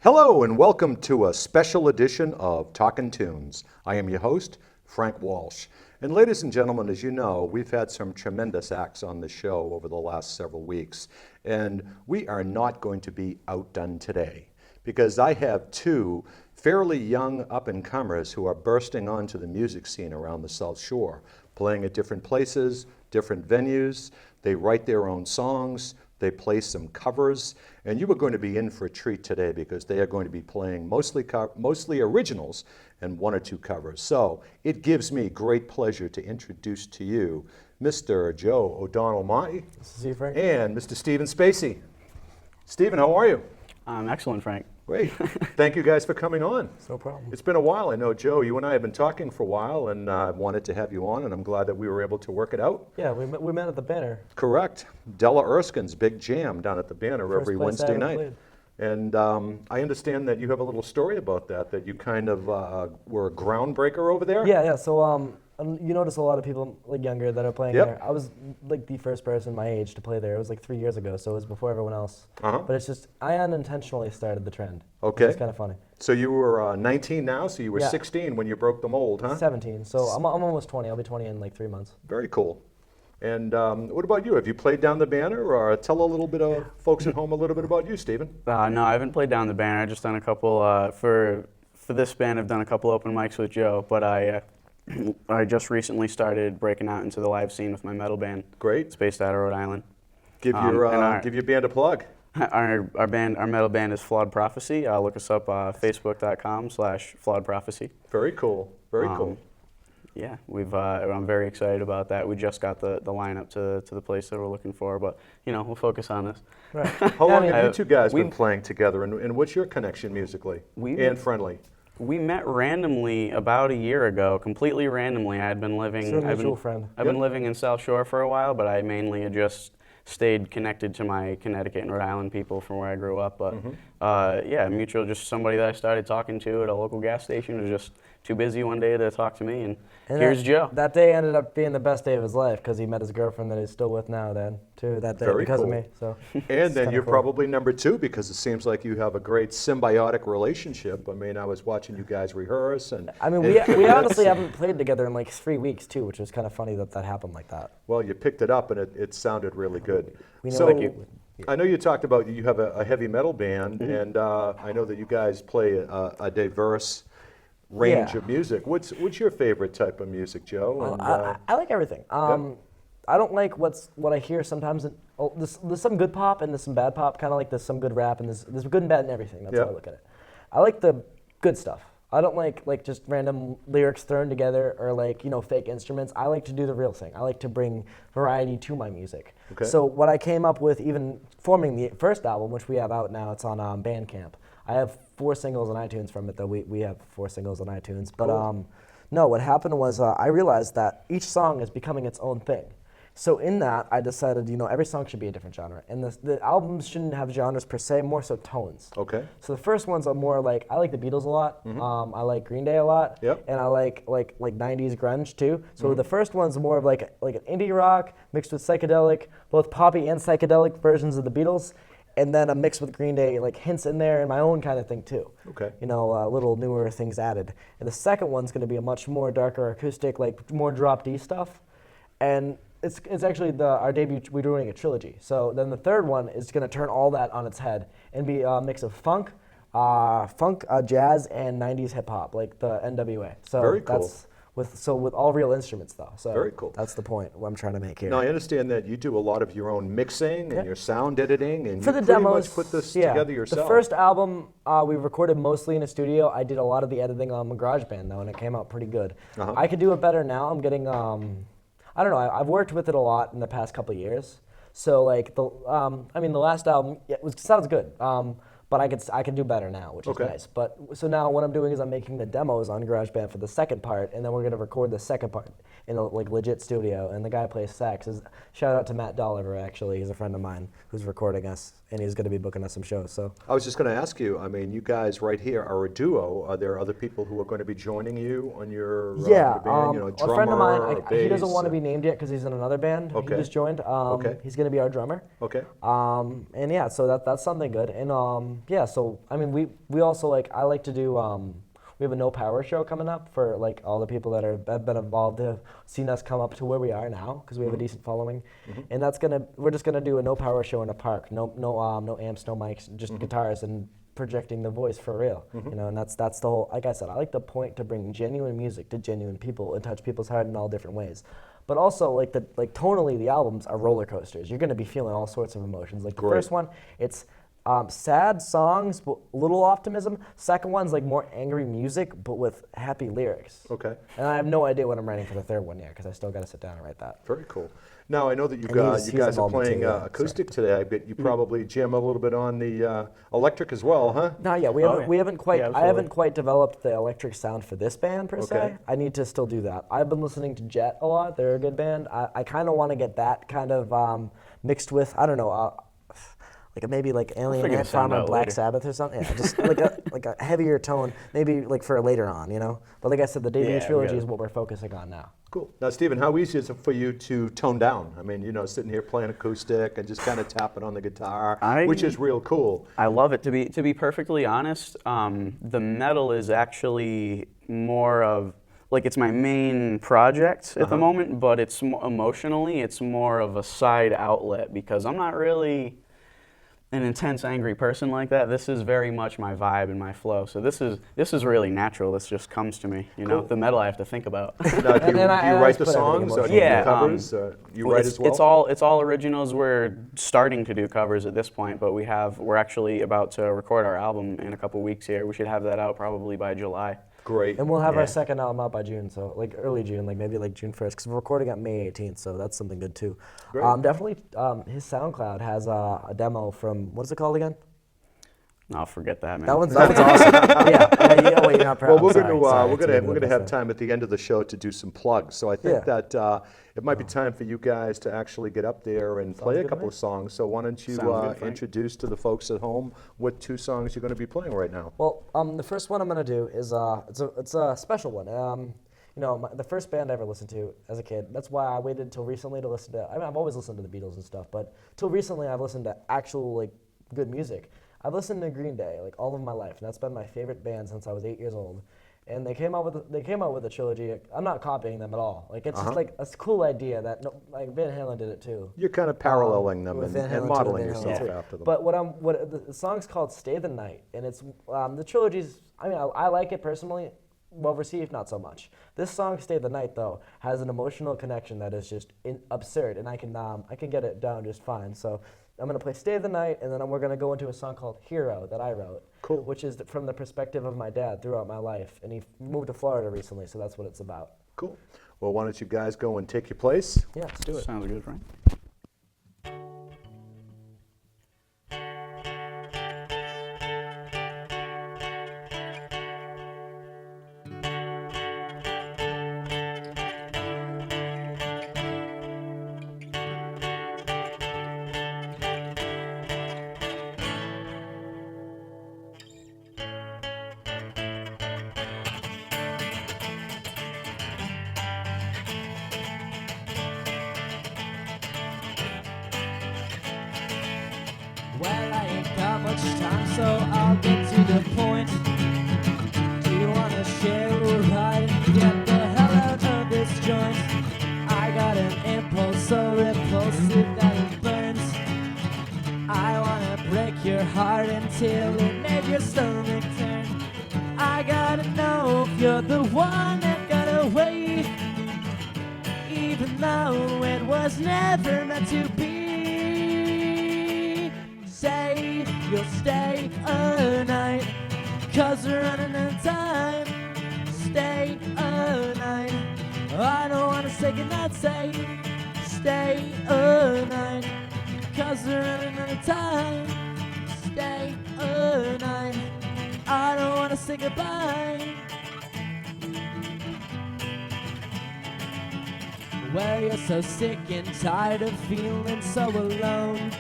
Hello and welcome to a special edition of Talkin' Tunes. I am your host, Frank Walsh. And ladies and gentlemen, as you know, we've had some tremendous acts on the show over the last several weeks. And we are not going to be outdone today because I have two fairly young up-and-comers who are bursting onto the music scene around the South Shore, playing at different places, different venues. They write their own songs. They play some covers, and you are going to be in for a treat today because they are going to be playing mostly originals and one or two covers. So it gives me great pleasure to introduce to you Mr. Joe O'Donnell Motte and Mr. Stephen Spacey. Stephen, how are you? I'm excellent, Frank. Great. Thank you guys for coming on. No problem. It's been a while. I know, Joe, you and I have been talking for a while, and I wanted to have you on, and I'm glad that we were able to work it out. Yeah, we met at the Banner. Correct. Della Erskine's big jam down at the Banner First every place I Wednesday ever night. played. And I understand that you have a little story about that you kind of were a groundbreaker over there? Yeah. So you notice a lot of people like younger that are playing there. I was like the first person my age to play there. It was like 3 years ago, so it was before everyone else. But it's just I unintentionally started the trend. Okay. It's kind of funny. So you were 19 now, so you were Yeah. 16 when you broke the mold, huh? 17. So I'm almost 20. I'll be 20 in like 3 months. Very cool. And what about you? Have you played down the Banner, or tell a little bit of folks at home a little bit about you, Stephen? No, I haven't played down the Banner. I've just done a couple, for this band, I've done a couple open mics with Joe, but I just recently started breaking out into the live scene with my metal band. Great. It's based out of Rhode Island. Give your band a plug. Our metal band is Flawed Prophecy. Look us up facebook.com/Flawed Prophecy. Very cool. Very cool. Yeah, I'm very excited about that. We just got the lineup to the place that we're looking for, but we'll focus on this. Right. How long have you two guys been playing together, and what's your connection musically and friendly? We met randomly about a year ago, completely randomly. I've been living in South Shore for a while, but I mainly had just stayed connected to my Connecticut and Rhode Island people from where I grew up. But mutual, just somebody that I started talking to at a local gas station was just too busy one day to talk to me, and here's Joe. That day ended up being the best day of his life because he met his girlfriend that he's still with now that day because of me. So. And then you're probably number two because it seems like you have a great symbiotic relationship. I mean, I was watching you guys rehearse. And I mean, we honestly haven't played together in like 3 weeks too, which was kind of funny that happened like that. Well, you picked it up and it sounded really good. So I know you talked about you have a heavy metal band, and I know that you guys play a diverse range of music. What's your favorite type of music, Joe? I like everything. I don't like what I hear sometimes. There's some good pop and there's some bad pop. Kind of like there's some good rap and there's good and bad in everything. That's how I look at it. I like the good stuff. I don't like just random lyrics thrown together or fake instruments. I like to do the real thing. I like to bring variety to my music. Okay. So what I came up with, even forming the first album, which we have out now, it's on Bandcamp. I have 4 singles on iTunes from it, though. We have 4 singles on iTunes. But no, what happened was I realized that each song is becoming its own thing. So in that, I decided, every song should be a different genre. And the albums shouldn't have genres per se, more so tones. Okay. So the first ones are more like, I like the Beatles a lot. I like Green Day a lot. Yep. And I like 90s grunge too. So the first one's more of like an indie rock mixed with psychedelic, both poppy and psychedelic versions of the Beatles. And then a mix with Green Day, like hints in there, and my own kind of thing too. Okay. Little newer things added. And the second one's going to be a much more darker acoustic, like more drop D stuff. And it's actually our debut. We're doing a trilogy. So then the third one is going to turn all that on its head and be a mix of funk, jazz, and 90s hip hop, like the NWA. So very cool. That's with all real instruments though. So very cool. That's the point what I'm trying to make here. Now I understand that you do a lot of your own mixing and your sound editing, and for you the pretty demos, much put this together yourself. The first album we recorded mostly in a studio. I did a lot of the editing on my GarageBand though, and it came out pretty good. I could do it better now. I'm getting I don't know. I've worked with it a lot in the past couple of years. So like the last album sounds good. But I can do better now, which is nice. But so now what I'm doing is I'm making the demos on GarageBand for the second part, and then we're gonna record the second part in a legit studio. And the guy plays sax. Shout out to Matt Dolliver, actually. He's a friend of mine who's recording us, and he's gonna be booking us some shows. So I was just gonna ask you. I mean, you guys right here are a duo. Are there other people who are going to be joining you on your band? A friend of mine. bass, he doesn't want to be named yet because he's in another band. Okay. He just joined. He's gonna be our drummer. Okay. And yeah, so that's something good. And yeah, so I mean, we also I like to do. We have a no power show coming up for like all the people that have been involved, have seen us come up to where we are now because we have a decent following, and we're just gonna do a no power show in a park. No amps, no mics, just guitars and projecting the voice for real. You know, and that's the whole. Like I said, I like the point to bring genuine music to genuine people and touch people's heart in all different ways. But also tonally, the albums are roller coasters. You're gonna be feeling all sorts of emotions. Like the first one, it's sad songs, but a little optimism. Second one's like more angry music, but with happy lyrics. Okay. And I have no idea what I'm writing for the third one yet, because I still got to sit down and write that. Very cool. Now, I know that you he's guys are involved playing too, acoustic today. I bet you probably jam a little bit on the electric as well, huh? Not yet. We haven't quite. I haven't quite developed the electric sound for this band per se. I need to still do that. I've been listening to Jet a lot. They're a good band. I kind of want to get that kind of mixed with, I don't know, maybe Alien Ant Farm or Black Sabbath or something. Yeah, just like a heavier tone, maybe for later on, you know. But like I said, the debut trilogy is what we're focusing on now. Cool. Now, Stephen, how easy is it for you to tone down? I mean, sitting here playing acoustic and just kind of tapping on the guitar, which is real cool. I love it. To be perfectly honest, the metal is actually more of it's my main project at the moment, but it's emotionally it's more of a side outlet because I'm not really an intense, angry person like that. This is very much my vibe and my flow. So this is really natural. This just comes to me. You know, the metal I have to think about. Now, do you write the songs or do you do covers? You write as well? It's all originals. We're starting to do covers at this point, but we're actually about to record our album in a couple weeks here. We should have that out probably by July. Great. And we'll have our second album out by June, so early June, maybe June 1st, because we're recording at May 18th, so that's something good too. Definitely, his SoundCloud has a demo from, what is it called again? No, forget that, man. That one's awesome. You're not proud. Well, we're gonna have time at the end of the show to do some plugs. So I think that it might be time for you guys to actually get up there and play a couple of songs. So why don't you introduce to the folks at home what 2 songs you're going to be playing right now? Well, the first one I'm going to do is it's a special one. The first band I ever listened to as a kid. That's why I waited until recently to listen to. I mean, I've always listened to the Beatles and stuff, but till recently I've listened to actual good music. I've listened to Green Day all of my life, and that's been my favorite band since I was 8 years old. And they came out with a trilogy. I'm not copying them at all. It's just a cool idea that Van Halen did it too. You're kind of paralleling them and modeling yourself after them. But the song's called "Stay the Night," and it's the trilogy's. I mean, I like it personally. Well received, not so much. This song, "Stay the Night," though, has an emotional connection that is just absurd, and I can get it down just fine. So I'm gonna play "Stay the Night," and then we're gonna go into a song called "Hero" that I wrote. Cool. Which is from the perspective of my dad throughout my life, and he moved to Florida recently, so that's what it's about. Cool. Well, why don't you guys go and take your place? Yeah, let's do it. Sounds good, Frank. Well, I ain't got much time, so I'll get to the point. Do you wanna share a ride and get the hell out of this joint? I got an impulse so repulsive that it burns. I wanna break your heart until it made your stomach turn. I gotta know if you're the one that got away, even though it was never meant to be. Say you'll stay a night, 'cause we're running out of time. Stay a night, I don't wanna say goodnight. Say stay a night, 'cause we're running out of time. Stay a night, I don't wanna say goodbye. Well, you're so sick and tired of feeling so alone.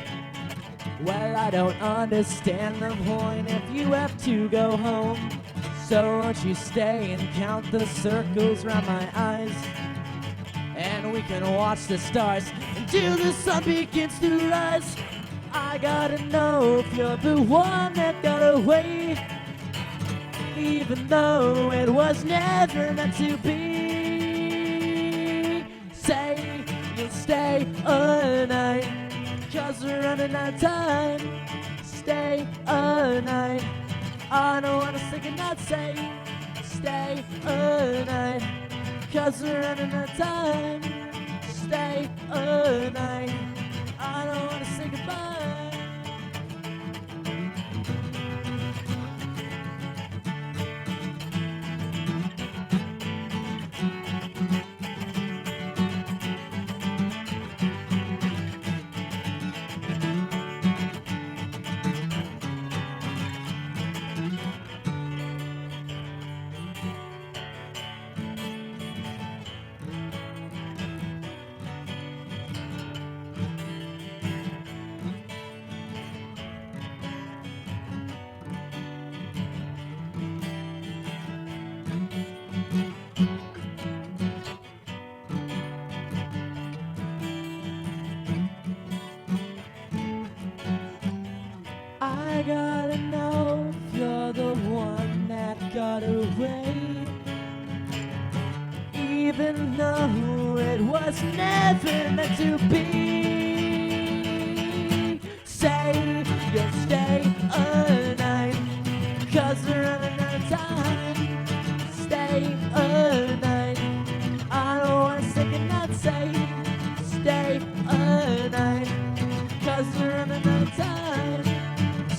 Well, I don't understand the point if you have to go home. So won't you stay and count the circles round my eyes? And we can watch the stars until the sun begins to rise. I gotta know if you're the one that got away, even though it was never meant to be. Say you'll stay all night, 'cause we're running out of time. Stay all night, I don't wanna say goodnight. Say stay all night, 'cause we're running out of time. Stay all night, I don't wanna say goodbye. I gotta know if you're the one that got away, even though it was never meant to be. Say you'll stay all night, 'cause we're running out of time. Stay all night, I don't wanna say goodnight. Say stay all night, 'cause we're running out of time.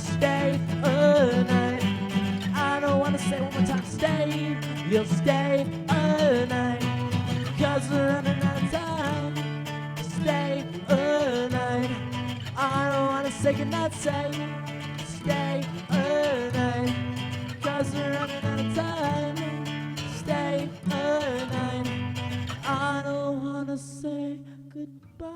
Stay all night, I don't wanna say one more time. Stay, you'll stay all night, 'cause we're running out of time. Stay all night, I don't wanna say goodnight. Say stay all night, 'cause we're running out of time. Stay all night, I don't wanna say goodbye.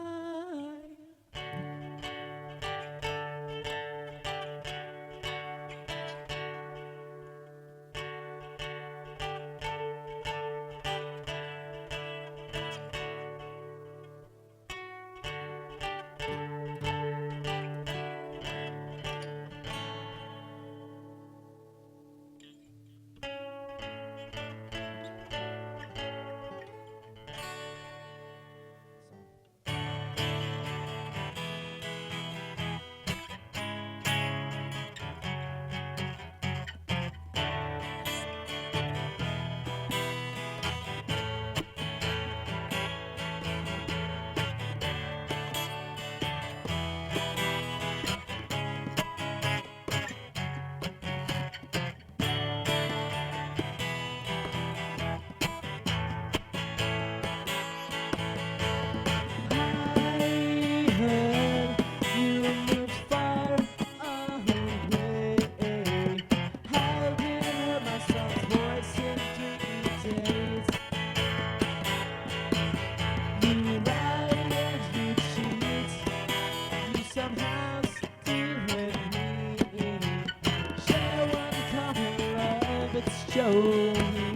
Show me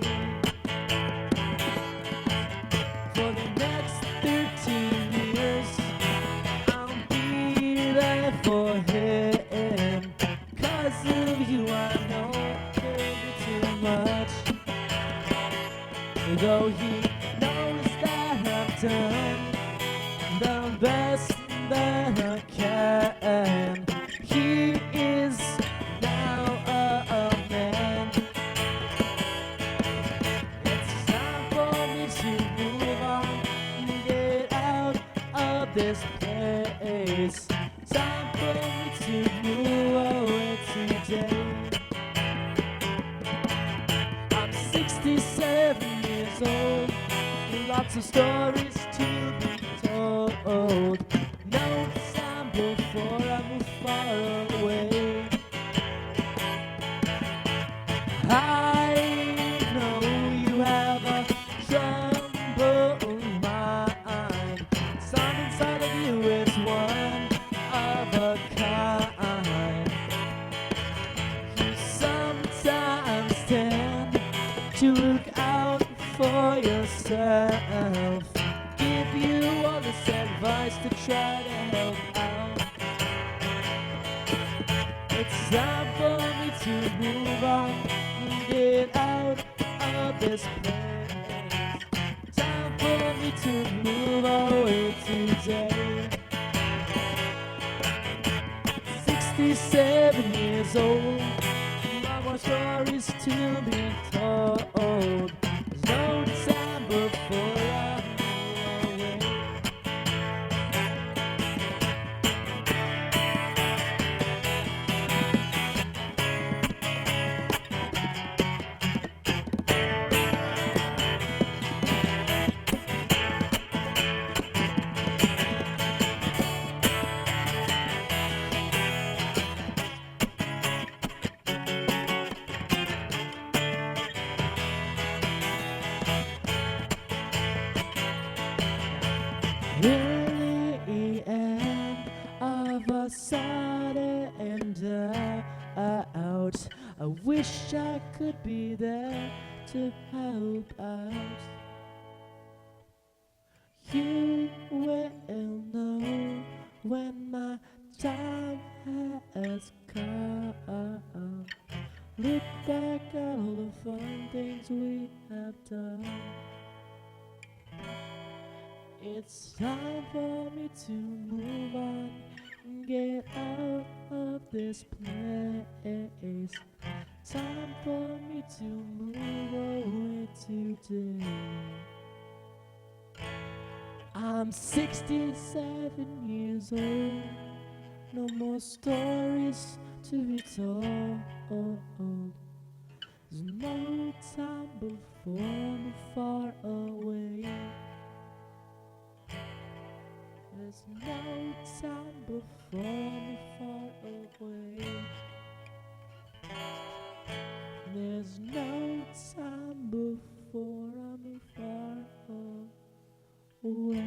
for the next 13 years, I'll be there for him. 'Cause of you, I know it'll be too much. Though he knows that I've done the best that I can, he is now a man. This place, time for me to move away today. I'm 67 years old, lots of stories to be told. No time before I move far away. I know you have a troubled mind. Some inside of you is one of a kind. You sometimes tend to look out for yourself. Give you all this advice to try to help out. for me to move on and get out of this place. Time for me to move away today. 67 years old, no more stories to be told. There's no time before I move away. Really end of a sudden out. I wish I could be there to help out. You will know when my time has come. Look back at all the fun things we have done. It's time for me to move on and get out of this place. Time for me to move away today. I'm 67 years old. No more stories to be told. There's no time before I'm far away. There's no time before I'm far away. There's no time before I'm far away.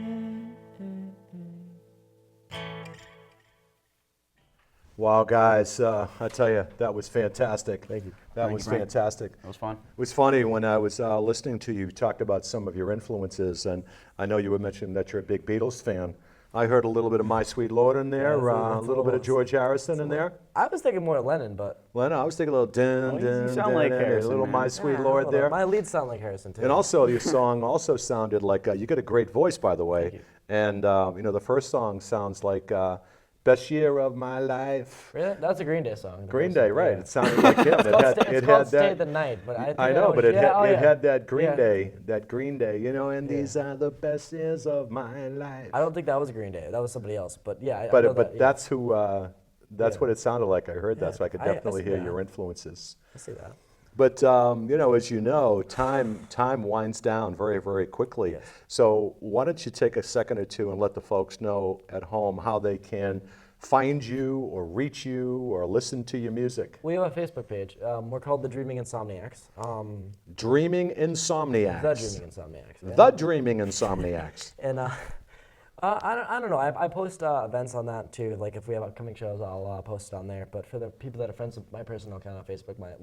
Wow, guys, I tell you, that was fantastic. Thank you. That Thank was you, Frank. fantastic. That was fun. It was funny when I was listening to you talk about some of your influences, and I know you were mentioning that you're a big Beatles fan. I heard a little bit of My Sweet Lord in there, Yeah, a little bit of George Harrison in there. I was thinking more Lennon, but Well, no, I was thinking a little dun, you dun, sound dun, like dun, Harrison, a little man. My Sweet yeah, Lord hold there. on. My leads sound like Harrison too. And also, your song also sounded like, you got a great voice, by the way. you. And, the first song sounds like Best Year of My Life. Really? That's a Green Day song. the Green first Day, one, right. yeah. It sounded like him. It's called Stay the Night, but I think I know, but it had that Green Yeah. Day, and Yeah. these are the best years of my life. I don't think that was Green Day. That was somebody else. But yeah, I know But that, yeah. that's who, that's Yeah. what it sounded like. I heard that, Yeah. so I could I definitely see hear that. your influences. I see that. But as you know, time winds down very, very quickly. Yes. So why don't you take a second or two and let the folks know at home how they can find you or reach you or listen to your music? We have a Facebook page. We're called The Dreaming Insomniacs. Dreaming Insomniacs. The Dreaming Insomniacs. Yeah. The Dreaming Insomniacs. And I don't know. I post events on that too. Like if we have upcoming shows, I'll post it on there. But for the people that are friends with my personal account on Facebook, my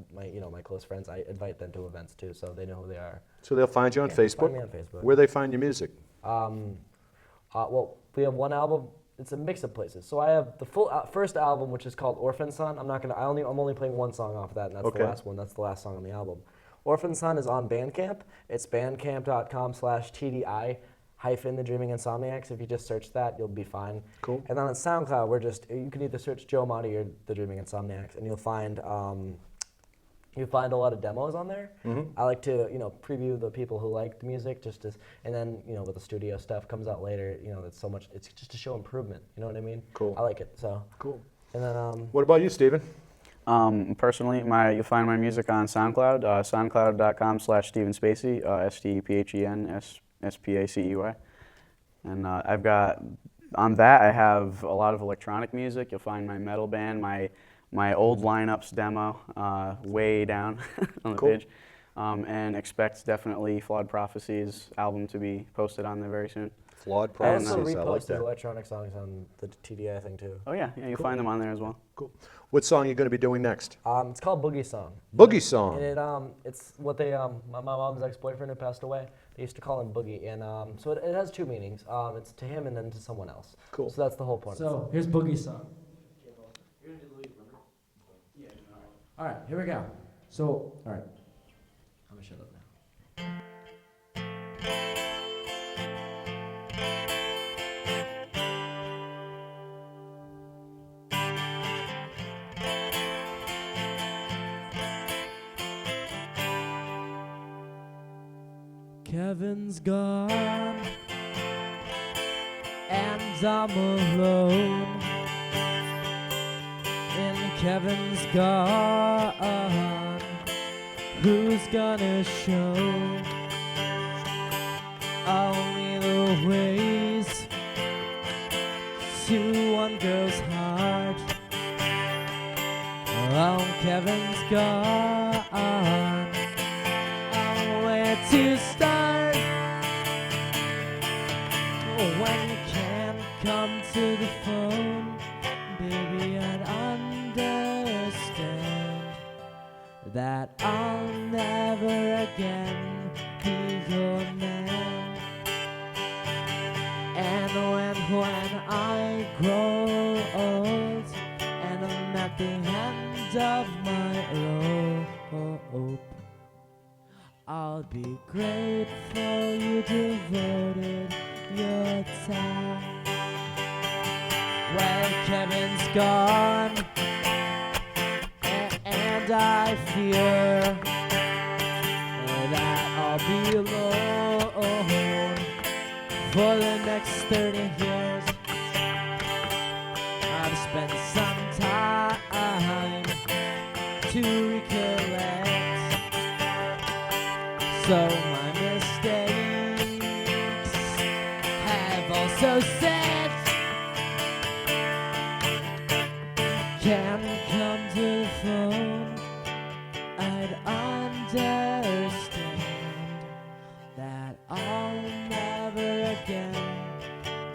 close friends, I invite them to events too, so they know who they are. So they'll find you on Yeah, Facebook? find me on Facebook. Where they find your music? Well, we have one album. It's a mix of places. So I have the full first album, which is called Orphan Son. I'm only playing one song off of that, and that's Okay. the last one. That's the last song on the album. Orphan Son is on Bandcamp. It's bandcamp.com/TDI The Dreaming Insomniacs. If you just search that, you'll be fine. Cool. And then on SoundCloud, you can either search Joe Motte or The Dreaming Insomniacs, and you'll find a lot of demos on there. Mm-hmm. I like to, preview the people who like the music, and then, with the studio stuff comes out later. That's so much. It's just to show improvement. You know what I mean? Cool. I like it. So. Cool. And then. What about you, Stephen? Personally, you'll find my music on SoundCloud, soundcloud.com/Stephen Spacey, StephenSpacey. And I've got, on that I have a lot of electronic music. You'll find my metal band, my old lineups demo way down on the Cool. page. And expect definitely Flawed Prophecies album to be posted on there very soon. Flawed I also Promises. I like reposted that. electronic songs on the TDI thing too. Oh yeah, you'll find them on there as well. Cool. What song are you going to be doing next? It's called Boogie Song. Boogie Song. And it's what they my mom's ex-boyfriend who passed away. They used to call him Boogie, and so it has two meanings. It's to him and then to someone else. Cool. So that's the whole point. So here's Boogie Song. All right, here we go. So, all right. I'm gonna shut up now. Kevin's gone, and I'm alone. And Kevin's gone, who's gonna show only the ways to one girl's heart? Oh, Kevin's gone, oh, where to start? When you can't come to the phone, baby, I'd understand that I'll never again be your man. And when I grow old and I'm at the end of my rope, I'll be grateful you devoted your time. Well, Kevin's gone, and I fear that I'll be alone for the next 30 years. I've spent some time to recollect, so my mistakes have also said can come to the phone. I'd understand that I'll never again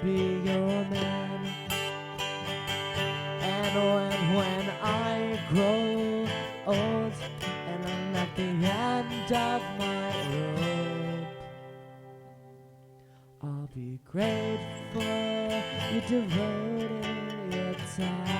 be your man. And when I grow old and I'm at the end of my rope, I'll be grateful you devoted your time.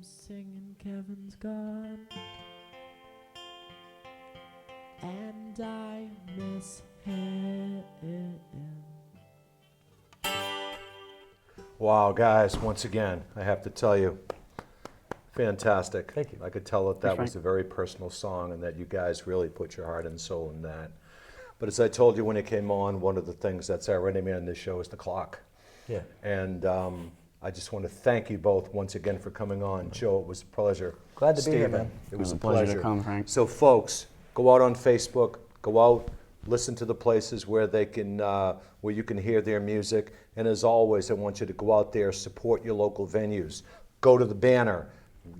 Singing Kevin's gone, and I miss him. Wow, guys, once again, I have to tell you, fantastic. Thank you. I could tell that Thanks, was a very personal song and that you guys really put your heart and soul in that. But as I told you when it came on, one of the things that's our enemy on this show is the clock. Yeah. And I just want to thank you both once again for coming on. Joe, it was a pleasure. Glad to be here, Stephen, man. it was a pleasure pleasure. to come, Frank. So folks, go out on Facebook, go out, listen to the places where they can, where you can hear their music. And as always, I want you to go out there, support your local venues. Go to the Banner,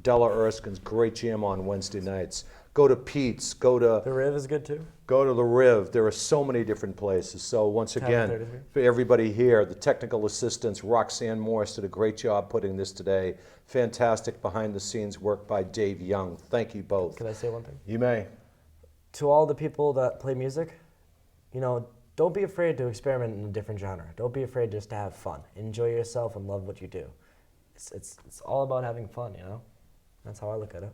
Della Erskine's great jam on Wednesday nights. Go to Pete's, go to The Riv is good too. Go to the Riv. There are so many different places. So once again, 33. for everybody here, the technical assistants, Roxanne Morris did a great job putting this today. Fantastic behind-the-scenes work by Dave Young. Thank you both. Can I say one thing? You may. To all the people that play music, you know, don't be afraid to experiment in a different genre. Don't be afraid just to have fun. Enjoy yourself and love what you do. It's all about having fun, you know? That's how I look at it.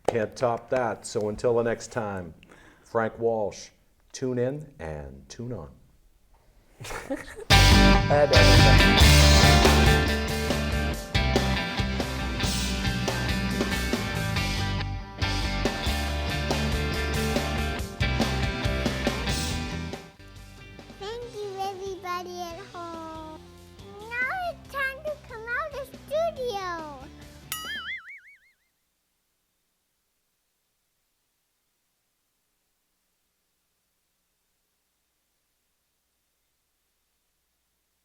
Can't top that. So until the next time, Frank Walsh, tune in and tune on. had everything.